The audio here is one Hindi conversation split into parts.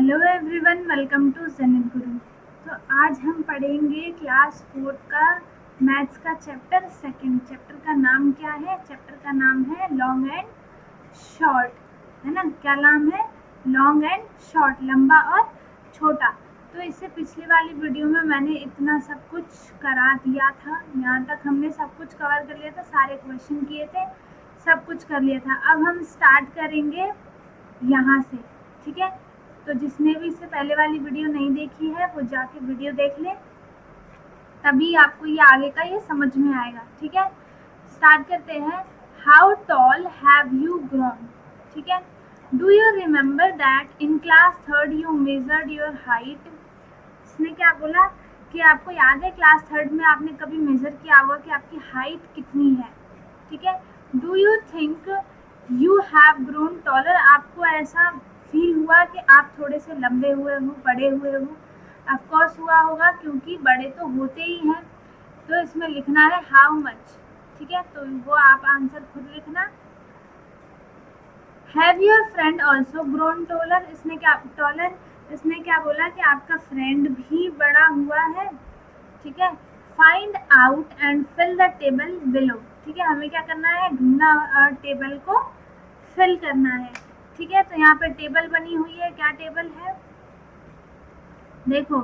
Hello everyone, welcome to Zenith Guru. तो आज हम पढ़ेंगे क्लास 4 का मैथ्स का चैप्टर सेकंड। चैप्टर का नाम क्या है? चैप्टर का नाम है लॉन्ग एंड शॉर्ट, है ना। क्या नाम है? लॉन्ग एंड शॉर्ट, लंबा और छोटा। तो इससे पिछली वाली वीडियो में मैंने इतना सब कुछ करा दिया था, यहाँ तक हमने सब कुछ कवर कर लिया था, सारे क्वेश्चन किए थे, सब कुछ कर लिया था। अब हम स्टार्ट करेंगे यहाँ से, ठीक है। तो जिसने भी इससे पहले वाली वीडियो नहीं देखी है वो जाके वीडियो देख ले, तभी आपको ये आगे का ये समझ में आएगा, ठीक है। स्टार्ट करते हैं। How tall have you grown, ठीक है। Do you remember that in class 3rd you measured your height. इसने क्या बोला कि आपको याद है क्लास 3rd में आपने कभी मेजर किया होगा कि आपकी हाइट कितनी है, ठीक है। Do you think you have grown taller, आपको ऐसा फील हुआ कि आप थोड़े से लंबे हुए हो, बड़े हुए हो। ऑफकोर्स हुआ होगा, क्योंकि बड़े तो होते ही हैं। तो इसमें लिखना है हाउ मच, ठीक है। तो वो आप आंसर खुद लिखना। Have your friend also grown taller, इसने क्या बोला कि आपका फ्रेंड भी बड़ा हुआ है, ठीक है। Find out and fill the table below, ठीक है। हमें क्या करना है? ढूंढना और टेबल को फिल करना है, ठीक है। तो यहाँ पे टेबल बनी हुई है। क्या टेबल है? देखो,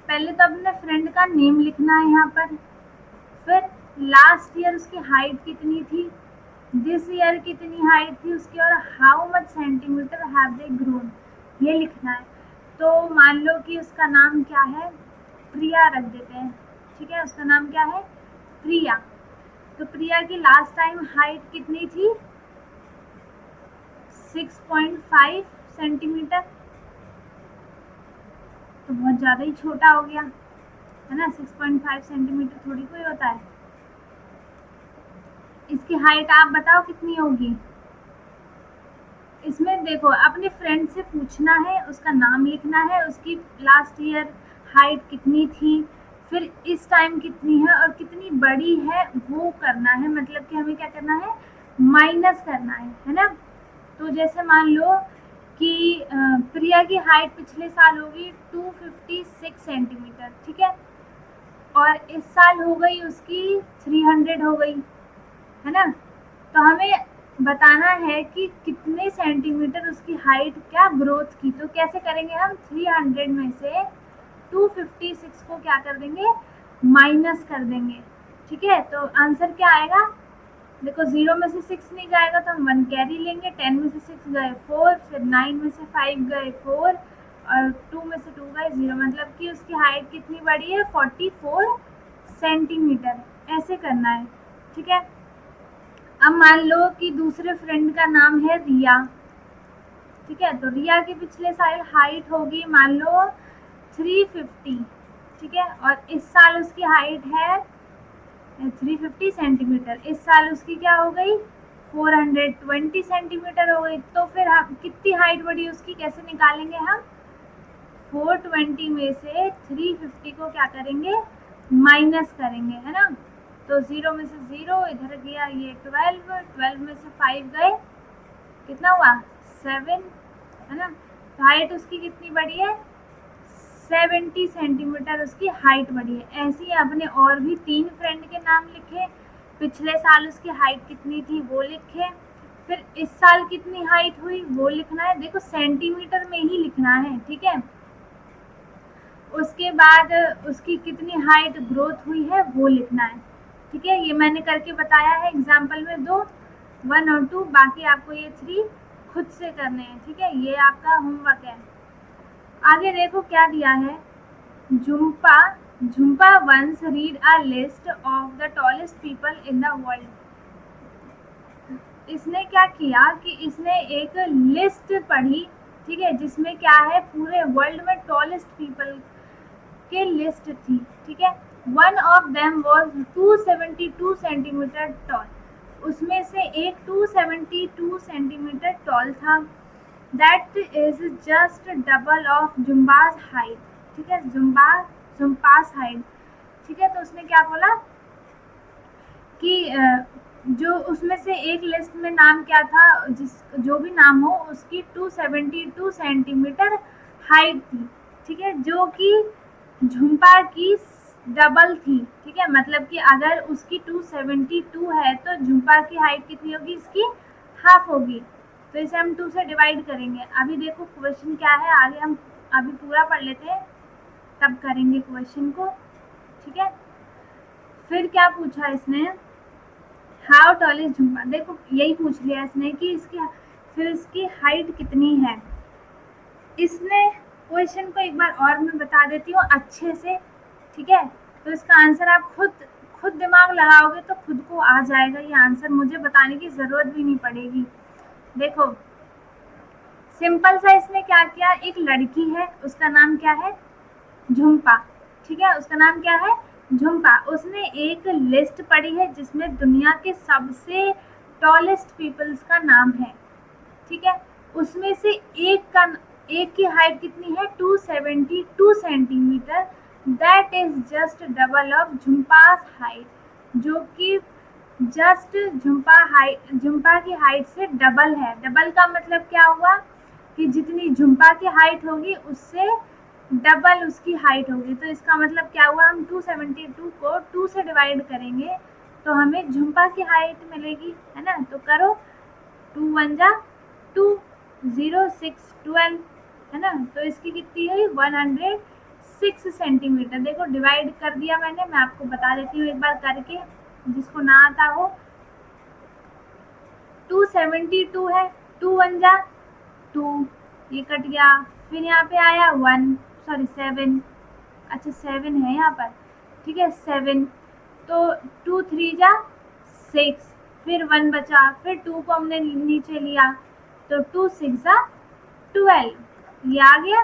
पहले तो अपने फ्रेंड का नेम लिखना है यहाँ पर, फिर लास्ट ईयर उसकी हाइट कितनी थी, दिस ईयर कितनी हाइट थी उसकी, और how much centimetre have they grown, ये लिखना है। तो मान लो कि उसका नाम क्या है, प्रिया रख देते हैं, ठीक है। उसका नाम क्या है? प्रिया। तो प्रिया की लास्ट टाइम हाइट कितनी थी? 6.5 सेंटीमीटर। तो बहुत ज़्यादा ही छोटा हो गया, है ना। 6.5 सेंटीमीटर थोड़ी कोई होता है। इसकी हाइट आप बताओ कितनी होगी। इसमें देखो, अपने फ्रेंड से पूछना है, उसका नाम लिखना है, उसकी लास्ट ईयर हाइट कितनी थी, फिर इस टाइम कितनी है और कितनी बड़ी है वो करना है। मतलब कि हमें क्या करना है? माइनस करना है ना। तो जैसे मान लो कि प्रिया की हाइट पिछले साल होगी 256 सेंटीमीटर, ठीक है। और इस साल हो गई उसकी 300 हो गई, है ना। तो हमें बताना है कि कितने सेंटीमीटर उसकी हाइट क्या ग्रोथ की। तो कैसे करेंगे हम? 300 में से 256 को क्या कर देंगे? माइनस कर देंगे, ठीक है। तो आंसर क्या आएगा? देखो, 0 में से 6 नहीं जाएगा तो हम 1 कैरी लेंगे। 10 में से 6 गए 4, फिर 9 में से 5 गए 4, और 2 में से 2 गए 0। मतलब कि उसकी हाइट कितनी बड़ी है? 44 सेंटीमीटर। ऐसे करना है, ठीक है। अब मान लो कि दूसरे फ्रेंड का नाम है रिया, ठीक है। तो रिया की पिछले साल हाइट होगी मान लो 350, ठीक है। और इस साल उसकी हाइट है 350 सेंटीमीटर। इस साल उसकी क्या हो गई? 420 सेंटीमीटर हो गई। तो फिर हम कितनी हाइट बढ़ी उसकी कैसे निकालेंगे हम? 420 में से 350 को क्या करेंगे? माइनस करेंगे, है ना। तो 0 में से 0 इधर गया, ये 12 में से 5 गए, कितना हुआ? 7, है ना। तो हाइट उसकी कितनी बढ़ी है? 70 सेंटीमीटर उसकी हाइट बढ़ी है। ऐसे ही आपने और भी 3 फ्रेंड के नाम लिखे, पिछले साल उसकी हाइट कितनी थी वो लिखे, फिर इस साल कितनी हाइट हुई वो लिखना है। देखो, सेंटीमीटर में ही लिखना है, ठीक है। उसके बाद उसकी कितनी हाइट ग्रोथ हुई है वो लिखना है, ठीक है। ये मैंने करके बताया है एग्जाम्पल में 2, 1 और 2। बाकी आपको ये 3 खुद से करने हैं, ठीक है। ये आपका होमवर्क है। आगे देखो क्या दिया है। Jhumpa once read a list of the tallest people in the world. इसने क्या किया कि इसने एक लिस्ट पढ़ी, ठीक है, जिसमें क्या है? पूरे वर्ल्ड में टॉलेस्ट पीपल के लिस्ट थी, ठीक है। One of them was 272 centimetre tall. उसमें से एक 272 सेंटीमीटर टॉल था। That is just double of जुम्बाज हाइट, ठीक है। जुम्पास हाइट, ठीक है। तो उसने क्या बोला कि जो उसमें से एक लिस्ट में नाम क्या था, जो भी नाम हो उसकी 272 सेंटीमीटर हाइट थी, ठीक है, जो कि झुम्पा की डबल थी, ठीक है, मतलब कि अगर उसकी 272 है तो झुम्पा की हाइट कितनी होगी, इसकी हाफ होगी। तो इसे हम 2 से डिवाइड करेंगे। अभी देखो क्वेश्चन क्या है, आगे हम अभी पूरा पढ़ लेते हैं तब करेंगे क्वेश्चन को, ठीक है। फिर क्या पूछा इसने, हाउ टॉल इज झुम्पा, देखो यही पूछ लिया इसने कि इसकी फिर इसकी हाइट कितनी है। इसने क्वेश्चन को एक बार और मैं बता देती हूँ अच्छे से, ठीक है, तो इसका आंसर आप खुद दिमाग लगाओगे तो खुद को आ जाएगा ये आंसर, मुझे बताने की ज़रूरत भी नहीं पड़ेगी। देखो सिंपल सा इसने क्या किया, एक लड़की है उसका नाम क्या है, झुम्पा, ठीक है, उसका नाम क्या है, झुम्पा। उसने एक लिस्ट पढ़ी है जिसमें दुनिया के सबसे टॉलेस्ट पीपल्स का नाम है, ठीक है, उसमें से एक की हाइट कितनी है, 272 centimetre, that is just double of झुम्पास हाइट, जो कि जस्ट झुम्पा की हाइट से डबल है। डबल का मतलब क्या हुआ कि जितनी झुम्पा की हाइट होगी उससे डबल उसकी हाइट होगी। तो इसका मतलब क्या हुआ, हम 272 को 2 से डिवाइड करेंगे तो हमें झुम्पा की हाइट मिलेगी, है ना। तो करो 2 1 जा 2, 0 6 12, है ना। तो इसकी कितनी हुई 106 सेंटीमीटर। देखो डिवाइड कर दिया मैंने, मैं आपको बता देती हूँ एक बार करके, जिसको ना आता हो। 272 है, 2 1 जा 2, ये कट गया, फिर यहाँ पे आया 1 सॉरी 7, अच्छा 7 है यहाँ पर, ठीक है 7, तो 2 3 जा 6, फिर 1 बचा, फिर 2 को हमने नीचे लिया तो 2 6 जा 12, ये आ गया।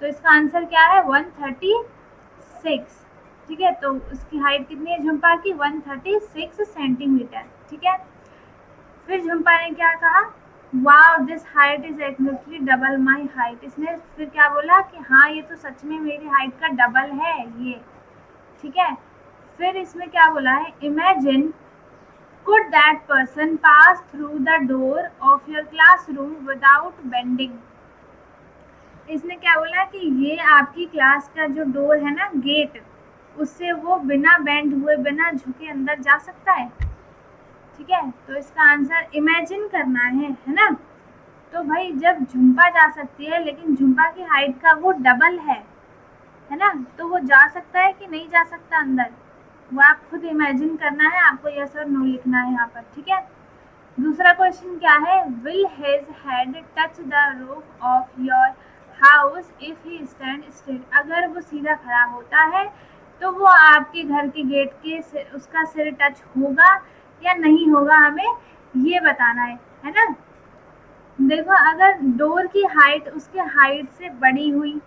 तो इसका आंसर क्या है 136, ठीक है। तो उसकी हाइट कितनी है झुम्पा की, 136 सेंटीमीटर, ठीक है। फिर झुम्पा ने क्या कहा, wow this height is exactly double my height. इसने फिर क्या बोला कि हाँ ये तो सच में मेरी हाइट का डबल है ये, ठीक है। फिर इसमें क्या बोला है, imagine could that person pass through the door of your classroom without bending. इसने क्या बोला कि ये आपकी क्लास का जो डोर है ना, गेट, उससे वो बिना बेंड हुए बिना झुके अंदर जा सकता है, ठीक है। तो इसका आंसर इमेजिन करना है ना। तो भाई जब झुम्पा जा सकती है लेकिन झुम्पा की हाइट का वो डबल है ना, तो वो जा सकता है कि नहीं जा सकता अंदर, वो आप खुद इमेजिन करना है, आपको यस और नो लिखना है यहाँ पर, ठीक है। दूसरा क्वेश्चन क्या है, will his head touch the roof of your house if he stand straight. अगर वो सीधा खड़ा होता है तो वो आपके घर के गेट के उसका सिर टच होगा या नहीं होगा, हमें ये बताना है ना। देखो अगर डोर की हाइट उसके हाइट से बड़ी हुई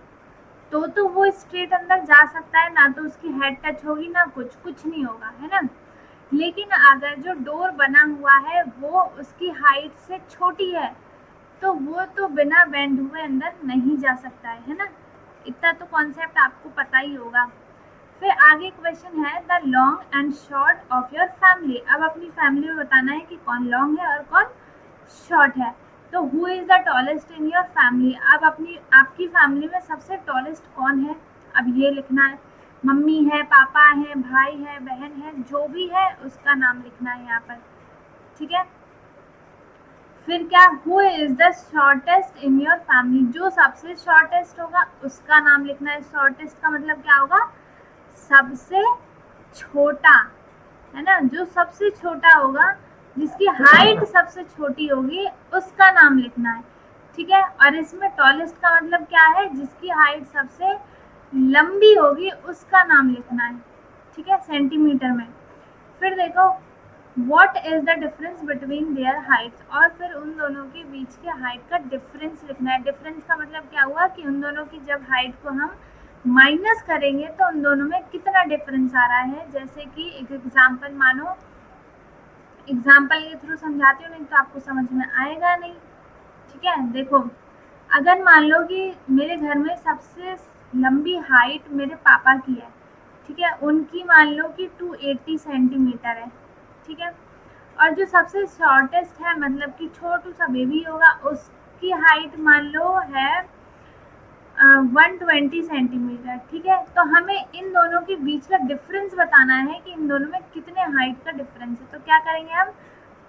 तो वो स्ट्रेट अंदर जा सकता है, ना तो उसकी हेड टच होगी ना कुछ नहीं होगा, है ना। लेकिन अगर जो डोर बना हुआ है वो उसकी हाइट से छोटी है तो वो तो बिना बेंड हुए अंदर नहीं जा सकता है ना। इतना तो कॉन्सेप्ट आपको पता ही होगा। फिर आगे क्वेश्चन है, the long and short of your family. अब अपनी फैमिली में बताना है कि कौन लॉन्ग है और कौन शॉर्ट है। तो who is the tallest in your family. अब आपकी फैमिली में सबसे टॉलेस्ट कौन है, अब ये लिखना है। मम्मी है, पापा है, भाई है, बहन है, जो भी है उसका नाम लिखना है यहाँ पर, ठीक है। फिर क्या, who is the shortest in your family. जो सबसे शॉर्टेस्ट होगा उसका नाम लिखना है। शॉर्टेस्ट का मतलब क्या होगा, सबसे छोटा, है ना। जो सबसे छोटा होगा, जिसकी हाइट सबसे छोटी होगी उसका नाम लिखना है, ठीक है। और इसमें टॉलेस्ट का मतलब क्या है, जिसकी हाइट सबसे लंबी होगी उसका नाम लिखना है, ठीक है, सेंटीमीटर में। फिर देखो what is the difference between their Heights, और फिर उन दोनों के बीच के हाइट का डिफरेंस लिखना है। डिफरेंस का मतलब क्या हुआ कि उन दोनों की जब हाइट को हम माइनस करेंगे तो उन दोनों में कितना डिफरेंस आ रहा है। जैसे कि एक एग्जांपल मानो, एग्जांपल के थ्रू समझाती हूँ, नहीं तो आपको समझ में आएगा नहीं, ठीक है। देखो अगर मान लो कि मेरे घर में सबसे लंबी हाइट मेरे पापा की है, ठीक है, उनकी मान लो कि 280 सेंटीमीटर है, ठीक है। और जो सबसे शॉर्टेस्ट है मतलब कि छोटू सा बेबी होगा उसकी हाइट मान लो है 120 सेंटीमीटर। ठीक है, तो हमें इन दोनों के बीच का डिफरेंस बताना है कि इन दोनों में कितने हाइट का डिफरेंस है। तो क्या करेंगे हम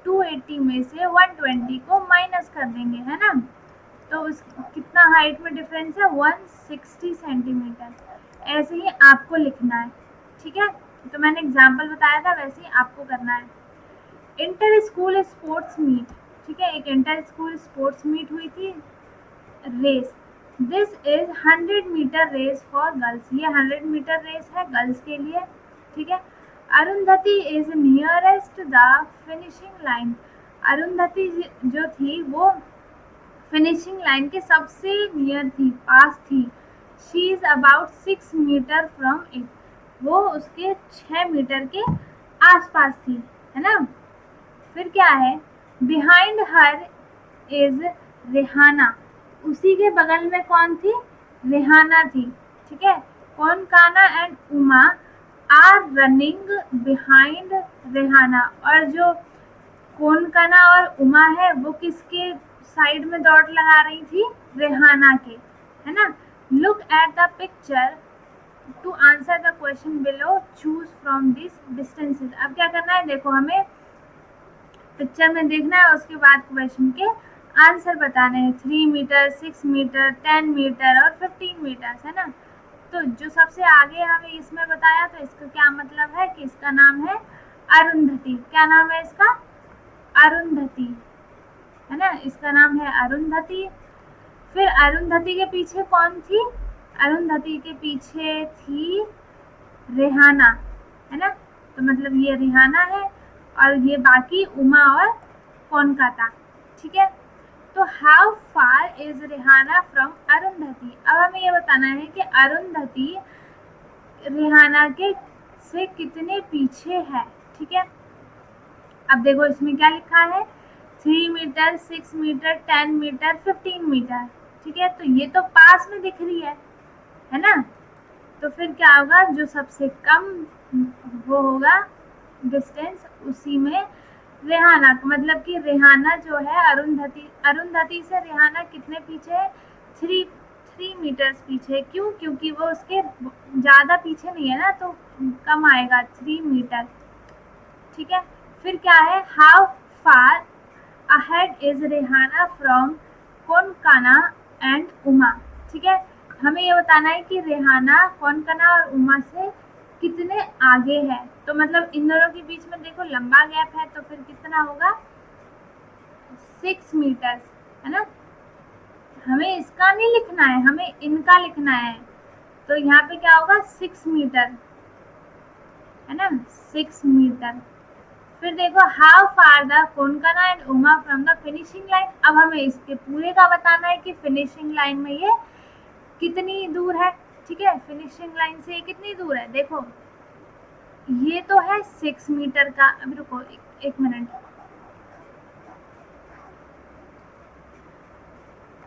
280 में से 120 को माइनस कर देंगे, है ना। तो उस कितना हाइट में डिफरेंस है 160 सेंटीमीटर। ऐसे ही आपको लिखना है। ठीक है, तो मैंने एग्जाम्पल बताया था वैसे ही आपको करना है। इंटर स्कूल स्पोर्ट्स मीट, ठीक है, एक इंटर स्कूल स्पोर्ट्स मीट हुई थी race. This is 100 metre race for girls, ये 100 मीटर रेस है गर्ल्स के लिए। ठीक है, Arundhati is nearest the finishing line, Arundhati जो थी वो फिनिशिंग लाइन के सबसे नियर थी, पास थी। She is about 6 metre from it, वो उसके 6 मीटर के आसपास थी, है ना। फिर क्या है, बिहाइंड हर इज रेहाना, उसी के बगल में कौन थी, रेहाना थी। ठीक है, कौन Kana and Uma are running behind Rehana, और जो कौन काना और उमा है वो किसके साइड में दौड़ लगा रही थी, रेहाना के, है ना। Look at the picture to answer the question below, choose from this distances. अब क्या करना है, देखो हमें पिक्चर में देखना है, उसके बाद क्वेश्चन के आंसर बताने हैं। 3 मीटर, 6 मीटर, 10 मीटर और 15 मीटर, है ना। तो जो सबसे आगे हमें इसमें बताया तो इसका क्या मतलब है कि इसका नाम है अरुंधति। क्या नाम है इसका, अरुंधति, है ना, इसका नाम है अरुंधति। फिर अरुंधति के पीछे कौन थी, अरुंधति के पीछे थी रेहाना, है ना। तो मतलब ये रेहाना है और ये बाकी उमा और कोनकाता। ठीक है, तो how far is Rehana from Arundhati. अब हमें ये बताना है कि अरुंधति रेहाना के से कितने पीछे है। ठीक है, अब देखो इसमें क्या लिखा है, 3 मीटर, 6 मीटर, 10 मीटर, 15 मीटर। ठीक है, तो ये तो पास में दिख रही है ना। तो फिर क्या होगा, जो सबसे कम वो होगा डिस्टेंस उसी में रेहाना, मतलब कि रेहाना जो है अरुंधति से रेहाना कितने पीछे है, 3 मीटर्स पीछे। क्यों, क्योंकि वो उसके ज़्यादा पीछे नहीं है ना, तो कम आएगा 3 मीटर। ठीक है, फिर क्या है, how far ahead is Rehana from Konkana and Uma. ठीक है, हमें ये बताना है कि रेहाना कोनकाना और उमा से कितने आगे है। तो मतलब इन दोनों के बीच में देखो लंबा गैप है, तो फिर कितना होगा 6 मीटर, है ना। हमें इसका नहीं लिखना है, हमें इनका लिखना है। तो यहाँ पे क्या होगा 6 मीटर, है ना, 6 मीटर। फिर देखो how far the Konkana and Uma from the finishing line. अब हमें इसके पूरे का बताना है कि फिनिशिंग लाइन में ये कितनी दूर है। ठीक है, फिनिशिंग लाइन से ये कितनी दूर है, देखो ये तो है 6 मीटर का। अभी रुको एक मिनट,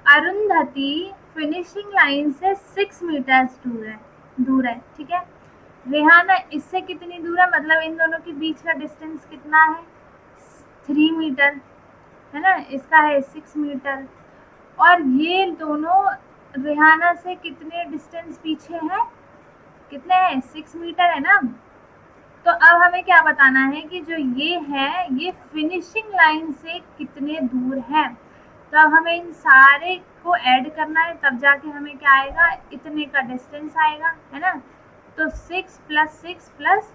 अरुंधति फिनिशिंग लाइन से 6 मीटर दूर है। ठीक है, रेहाना इससे कितनी दूर है, मतलब इन दोनों के बीच का डिस्टेंस कितना है 3 मीटर, है ना, इसका है 6 मीटर। और ये दोनों रेहाना से कितने डिस्टेंस पीछे हैं, कितने हैं 6 मीटर, है ना। तो अब हमें क्या बताना है कि जो ये है ये फिनिशिंग लाइन से कितने दूर है। तो अब हमें इन सारे को ऐड करना है, तब जाके हमें क्या आएगा, इतने का डिस्टेंस आएगा, है ना। तो 6 + 6 +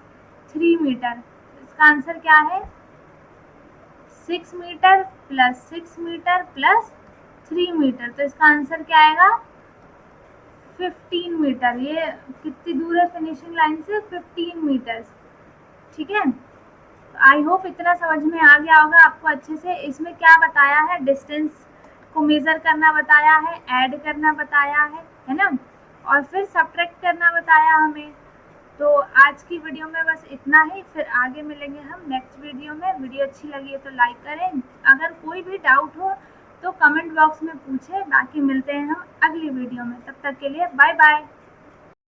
3 मीटर, इसका आंसर क्या है 6 मीटर + 6 मीटर + 3 मीटर। तो इसका आंसर क्या आएगा 15 मीटर। ये कितनी दूर है फिनिशिंग लाइन से, 15 मीटर। ठीक है, आई होप इतना समझ में आ गया होगा आपको अच्छे से। इसमें क्या बताया है, डिस्टेंस को मेज़र करना बताया है, ऐड करना बताया है ना, और फिर सब्ट्रैक्ट करना बताया हमें। तो आज की वीडियो में बस इतना ही, फिर आगे मिलेंगे हम नेक्स्ट वीडियो में। वीडियो अच्छी लगी है तो लाइक करें, अगर कोई भी डाउट हो तो कमेंट बॉक्स में पूछें। बाकी मिलते हैं हम अगली वीडियो में, तब तक के लिए बाय बाय।